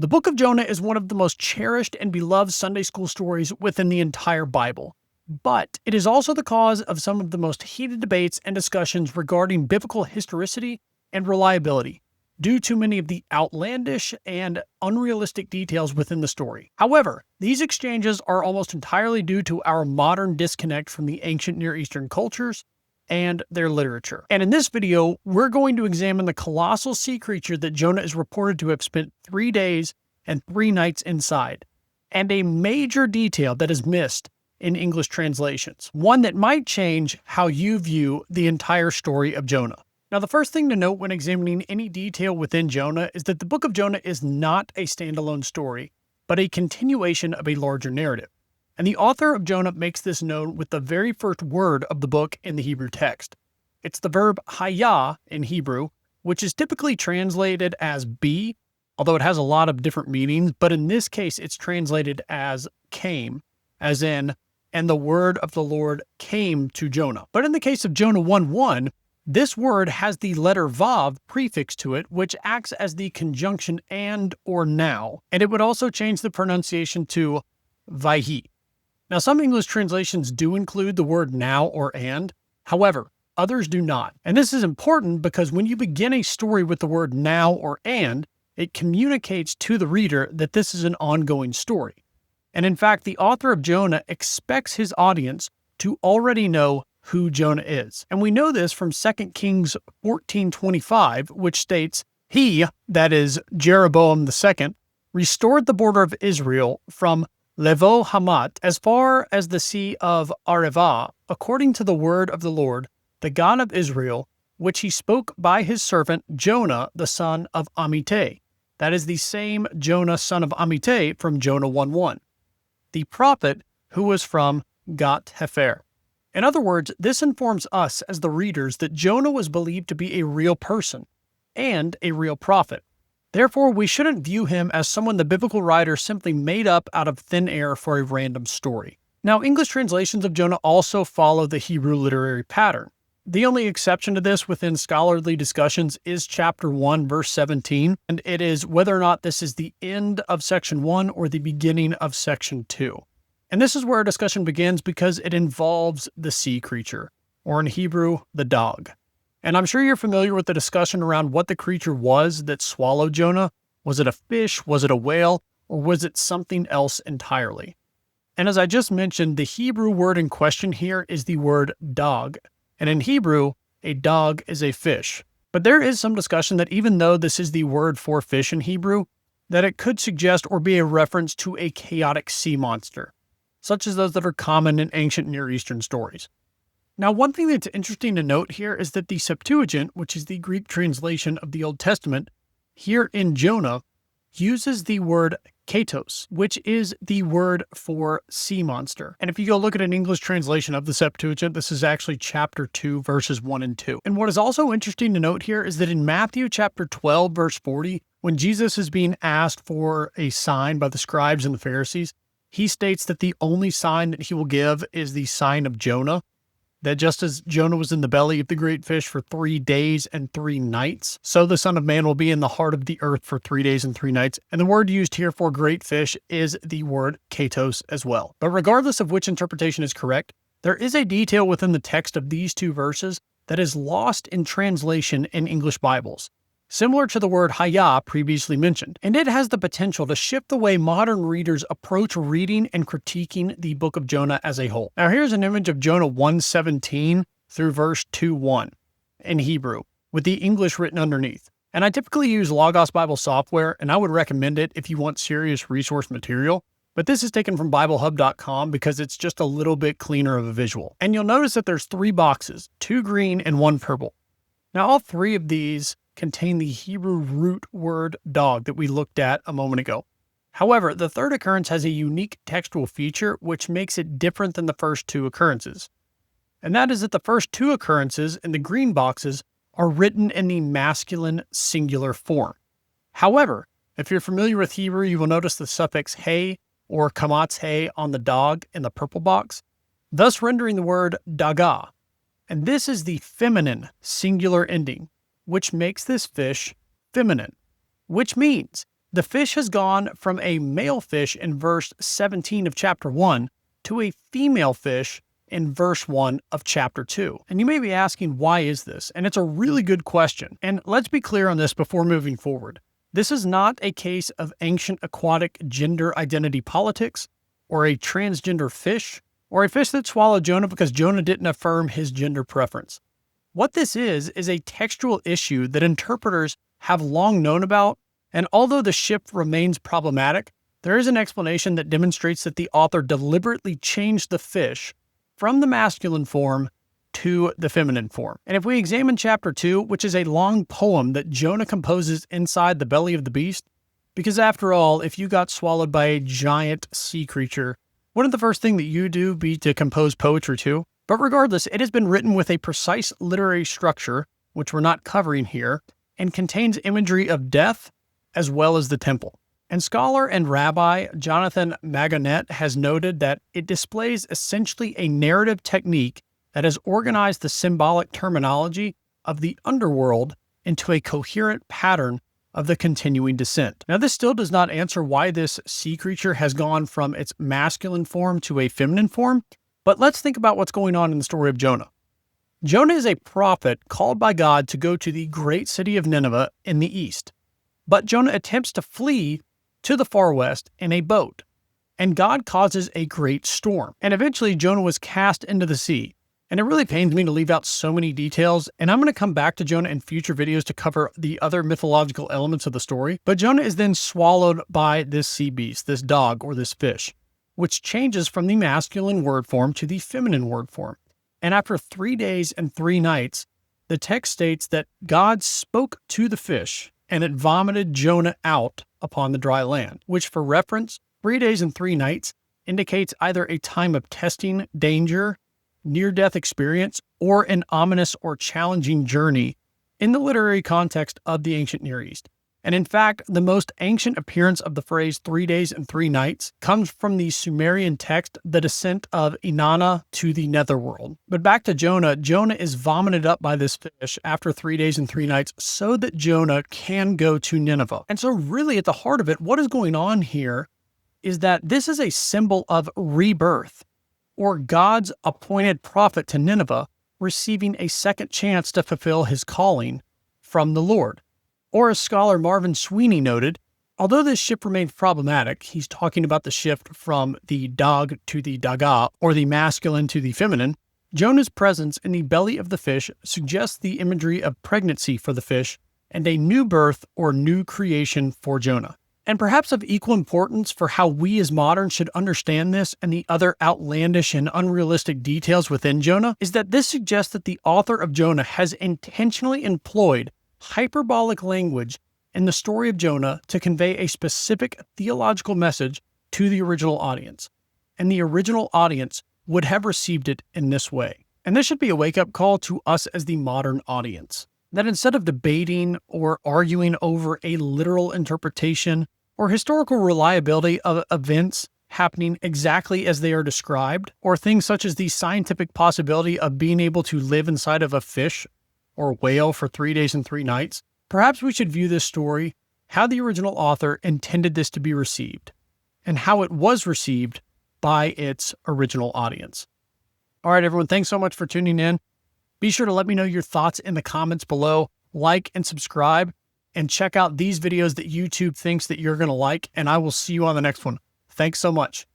The Book of Jonah is one of the most cherished and beloved Sunday school stories within the entire Bible. But it is also the cause of some of the most heated debates and discussions regarding biblical historicity and reliability, due to many of the outlandish and unrealistic details within the story. However, these exchanges are almost entirely due to our modern disconnect from the ancient Near Eastern cultures and their literature. And in this video, we're going to examine the colossal sea creature that Jonah is reported to have spent 3 days and 3 nights inside, and a major detail that is missed in English translations, one that might change how you view the entire story of Jonah. Now, the first thing to note when examining any detail within Jonah is that the Book of Jonah is not a standalone story, but a continuation of a larger narrative. And the author of Jonah makes this known with the very first word of the book in the Hebrew text. It's the verb hayah in Hebrew, which is typically translated as be, although it has a lot of different meanings, but in this case it's translated as came, as in, and the word of the Lord came to Jonah. But in the case of Jonah 1:1, this word has the letter vav prefixed to it, which acts as the conjunction and or now, and it would also change the pronunciation to vayhi. Now, some English translations do include the word now or and, however, others do not. And this is important because when you begin a story with the word now or and, it communicates to the reader that this is an ongoing story. And in fact, the author of Jonah expects his audience to already know who Jonah is. And we know this from 2 Kings 14:25, which states, "He," that is Jeroboam II, "restored the border of Israel from Levo Hamat as far as the sea of Arevah, according to the word of the Lord, the God of Israel, which he spoke by his servant Jonah, the son of Amittai." That is the same Jonah, son of Amittai, from Jonah 1:1. The prophet who was from Gat Hefer. In other words, this informs us as the readers that Jonah was believed to be a real person and a real prophet. Therefore, we shouldn't view him as someone the biblical writer simply made up out of thin air for a random story. Now, English translations of Jonah also follow the Hebrew literary pattern. The only exception to this within scholarly discussions is chapter 1, verse 17, and it is whether or not this is the end of section 1 or the beginning of section 2. And this is where our discussion begins because it involves the sea creature, or in Hebrew, the dog. And I'm sure you're familiar with the discussion around what the creature was that swallowed Jonah. Was it a fish? Was it a whale? Or was it something else entirely? And as I just mentioned, the Hebrew word in question here is the word dog. And in Hebrew, a dog is a fish. But there is some discussion that even though this is the word for fish in Hebrew, that it could suggest or be a reference to a chaotic sea monster, such as those that are common in ancient Near Eastern stories. Now, one thing that's interesting to note here is that the Septuagint, which is the Greek translation of the Old Testament, here in Jonah, uses the word katos, which is the word for sea monster. And if you go look at an English translation of the Septuagint, this is actually chapter 2, verses 1 and 2. And what is also interesting to note here is that in Matthew chapter 12, verse 40, when Jesus is being asked for a sign by the scribes and the Pharisees, he states that the only sign that he will give is the sign of Jonah. That just as Jonah was in the belly of the great fish for 3 days and 3 nights, so the Son of Man will be in the heart of the earth for 3 days and 3 nights. And the word used here for great fish is the word katos as well. But regardless of which interpretation is correct, there is a detail within the text of these 2 verses that is lost in translation in English Bibles, similar to the word hayah previously mentioned, and it has the potential to shift the way modern readers approach reading and critiquing the Book of Jonah as a whole. Now here's an image of Jonah 1:17 through verse 2:1 in Hebrew, with the English written underneath. And I typically use Logos Bible software, and I would recommend it if you want serious resource material, but this is taken from BibleHub.com because it's just a little bit cleaner of a visual. And you'll notice that there's 3 boxes, 2 green and 1 purple. Now all 3 of these contain the Hebrew root word dog that we looked at a moment ago. However, the third occurrence has a unique textual feature which makes it different than the first 2 occurrences. And that is that the first 2 occurrences in the green boxes are written in the masculine singular form. However, if you're familiar with Hebrew, you will notice the suffix hey or kamatz hey on the dog in the purple box, thus rendering the word daga. And this is the feminine singular ending, which makes this fish feminine, which means The fish has gone from a male fish in verse 17 of chapter 1 to a female fish in verse 1 of chapter 2. And you may be asking, why is this? And it's a really good question. And let's be clear on this before moving forward. This is not a case of ancient aquatic gender identity politics, or a transgender fish, or a fish that swallowed Jonah because Jonah didn't affirm his gender preference. What this is a textual issue that interpreters have long known about, and although the shift remains problematic, there is an explanation that demonstrates that the author deliberately changed the fish from the masculine form to the feminine form. And if we examine chapter 2, which is a long poem that Jonah composes inside the belly of the beast, because after all, if you got swallowed by a giant sea creature, wouldn't the first thing that you do be to compose poetry too? But regardless, it has been written with a precise literary structure, which we're not covering here, and contains imagery of death as well as the temple. And scholar and rabbi Jonathan Magonet has noted that it displays essentially a narrative technique that has organized the symbolic terminology of the underworld into a coherent pattern of the continuing descent. Now, this still does not answer why this sea creature has gone from its masculine form to a feminine form, but let's think about what's going on in the story of Jonah. Jonah is a prophet called by God to go to the great city of Nineveh in the east. But Jonah attempts to flee to the far west in a boat, and God causes a great storm. And eventually Jonah was cast into the sea. And it really pains me to leave out so many details, and I'm going to come back to Jonah in future videos to cover the other mythological elements of the story. But Jonah is then swallowed by this sea beast, this dog or this fish, which changes from the masculine word form to the feminine word form. And after 3 days and 3 nights, the text states that God spoke to the fish, and it vomited Jonah out upon the dry land, which for reference, 3 days and 3 nights indicates either a time of testing, danger, near-death experience, or an ominous or challenging journey in the literary context of the ancient Near East. And in fact, the most ancient appearance of the phrase 3 days and 3 nights comes from the Sumerian text, The Descent of Inanna to the Netherworld. But back to Jonah, Jonah is vomited up by this fish after 3 days and 3 nights so that Jonah can go to Nineveh. And so really at the heart of it, what is going on here is that this is a symbol of rebirth, or God's appointed prophet to Nineveh receiving a second chance to fulfill his calling from the Lord. Or as scholar Marvin Sweeney noted, although this shift remains problematic, he's talking about the shift from the dog to the daga, or the masculine to the feminine, Jonah's presence in the belly of the fish suggests the imagery of pregnancy for the fish and a new birth or new creation for Jonah. And perhaps of equal importance for how we as moderns should understand this and the other outlandish and unrealistic details within Jonah is that this suggests that the author of Jonah has intentionally employed hyperbolic language in the story of Jonah to convey a specific theological message to the original audience. And the original audience would have received it in this way. And this should be a wake-up call to us as the modern audience. That instead of debating or arguing over a literal interpretation or historical reliability of events happening exactly as they are described, or things such as the scientific possibility of being able to live inside of a fish or whale for 3 days and 3 nights, perhaps we should view this story how the original author intended this to be received, and how it was received by its original audience. All right, everyone, thanks so much for tuning in. Be sure to let me know your thoughts in the comments below, like and subscribe, and check out these videos that YouTube thinks that you're going to like, and I will see you on the next one. Thanks so much.